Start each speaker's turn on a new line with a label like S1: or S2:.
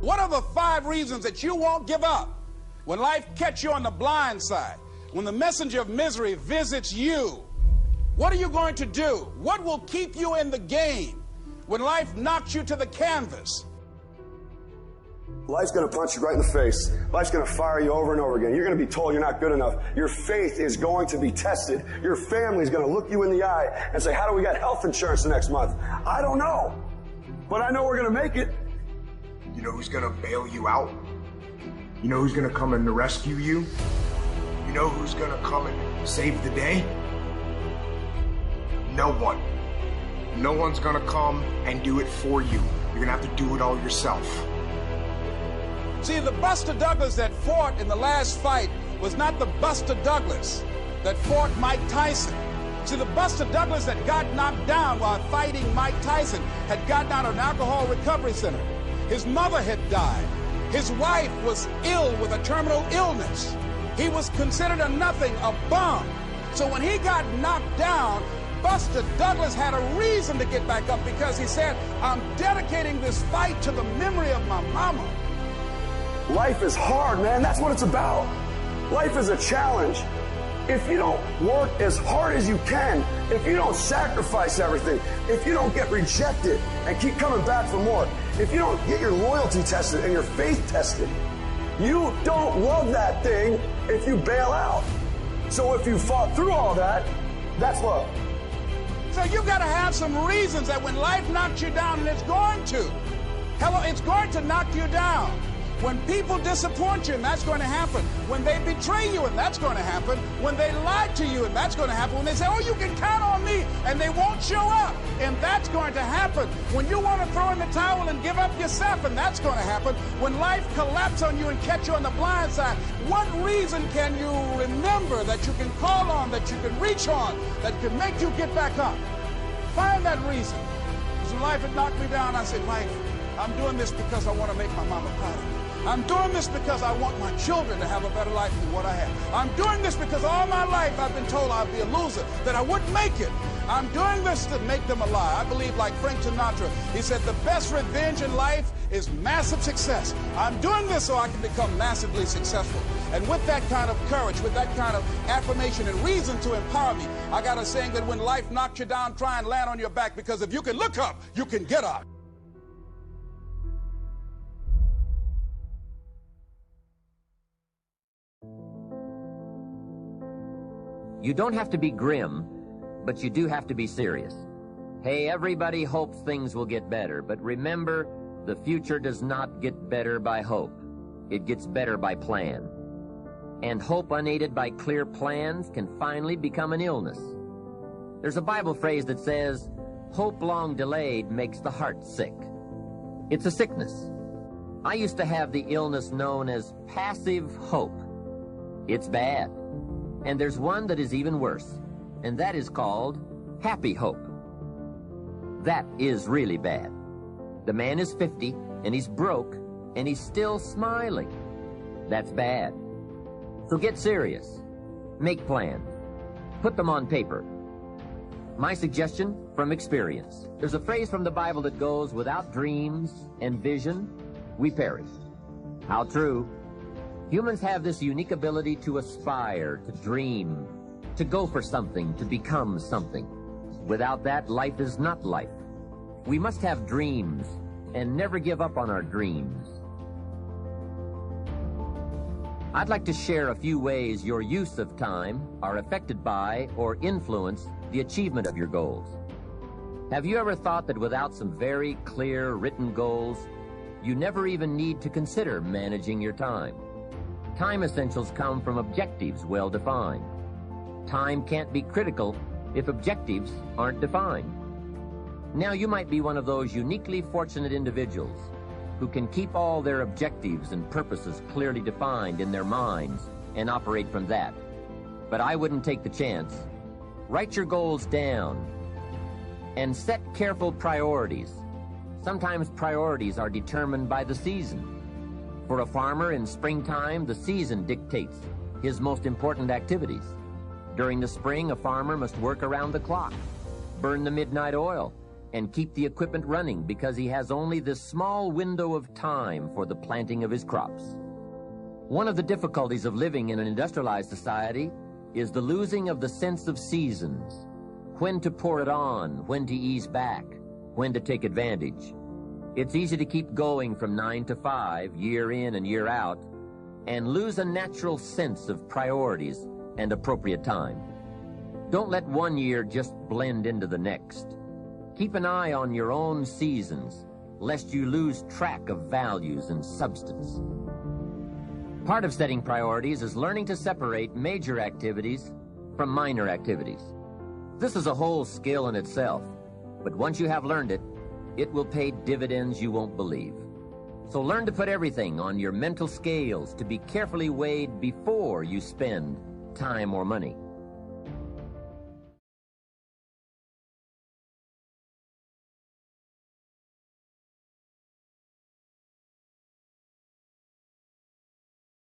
S1: What are the 5 reasons that you won't give up when life catches you on the blind side? When the messenger of misery visits you, what are you going to do? What will keep you in the game when life knocks you to the canvas?
S2: Life's going to punch you right in the face. Life's going to fire you over and over again. You're going to be told you're not good enough. Your faith is going to be tested. Your family's going to look you in the eye and say, how do we get health insurance the next month? I don't know. But I know we're going to make it.
S3: You know who's going to bail you out? You know who's going to come and rescue you? You know who's going to come and save the day? No one. No one's going to come and do it for you. You're going to have to do it all yourself.
S1: See, the Buster Douglas that fought in the last fight was not the Buster Douglas that fought Mike Tyson. See, the Buster Douglas that got knocked down while fighting Mike Tyson had gotten out of an alcohol recovery center. His mother had died. His wife was ill with a terminal illness. He was considered a nothing, a bum. So when he got knocked down, Buster Douglas had a reason to get back up because he said, I'm dedicating this fight to the memory of my mama.
S2: Life is hard, man. That's what it's about. Life is a challenge. If you don't work as hard as you can, if you don't sacrifice everything, if you don't get rejected and keep coming back for more, if you don't get your loyalty tested and your faith tested, you don't love that thing if you bail out. So if you fought through all that, that's love.
S1: So you got to have some reasons that when life knocks you down, and it's going to. Hello, it's going to knock you down. When people disappoint you, and that's going to happen. When they betray you, and that's going to happen. When they lie to you, and that's going to happen. When they say, oh, you can count on me, and they won't show up, and that's going to happen. When you want to throw in the towel and give up yourself, and that's going to happen. When life collapses on you and catch you on the blind side, what reason can you remember that you can call on, that you can reach on, that can make you get back up? Find that reason. Because when life had knocked me down, I said, life, I'm doing this because I want to make my mama proud of me. I'm doing this because I want my children to have a better life than what I have. I'm doing this because all my life I've been told I'd be a loser, that I wouldn't make it. I'm doing this to make them a lie. I believe like Frank Sinatra, he said the best revenge in life is massive success. I'm doing this so I can become massively successful. And with that kind of courage, with that kind of affirmation and reason to empower me, I got a saying that when life knocks you down, try and land on your back, because if you can look up, you can get up.
S4: You don't have to be grim, but you do have to be serious. Hey, everybody hopes things will get better, but remember, the future does not get better by hope. It gets better by plan. And hope unaided by clear plans can finally become an illness. There's a Bible phrase that says, hope long delayed makes the heart sick. It's a sickness. I used to have the illness known as passive hope. It's bad. And there's one that is even worse, and that is called happy hope. That is really bad. The man is 50, and he's broke, and he's still smiling. That's bad. So get serious. Make plans. Put them on paper. My suggestion from experience. There's a phrase from the Bible that goes, without dreams and vision, we perish. How true. Humans have this unique ability to aspire, to dream, to go for something, to become something. Without that, life is not life. We must have dreams and never give up on our dreams. I'd like to share a few ways your use of time are affected by or influence the achievement of your goals. Have you ever thought that without some very clear written goals, you never even need to consider managing your time? Time essentials come from objectives well defined. Time can't be critical if objectives aren't defined. Now you might be one of those uniquely fortunate individuals who can keep all their objectives and purposes clearly defined in their minds and operate from that. But I wouldn't take the chance. Write your goals down and set careful priorities. Sometimes priorities are determined by the season. For a farmer in springtime, the season dictates his most important activities. During the spring, a farmer must work around the clock, burn the midnight oil, and keep the equipment running because he has only this small window of time for the planting of his crops. One of the difficulties of living in an industrialized society is the losing of the sense of seasons. When to pour it on, when to ease back, when to take advantage. It's easy to keep going from 9 to 5, year in and year out, and lose a natural sense of priorities and appropriate time. Don't let one year just blend into the next. Keep an eye on your own seasons, lest you lose track of values and substance. Part of setting priorities is learning to separate major activities from minor activities. This is a whole skill in itself, but once you have learned it, it will pay dividends you won't believe. So learn to put everything on your mental scales to be carefully weighed before you spend time or money.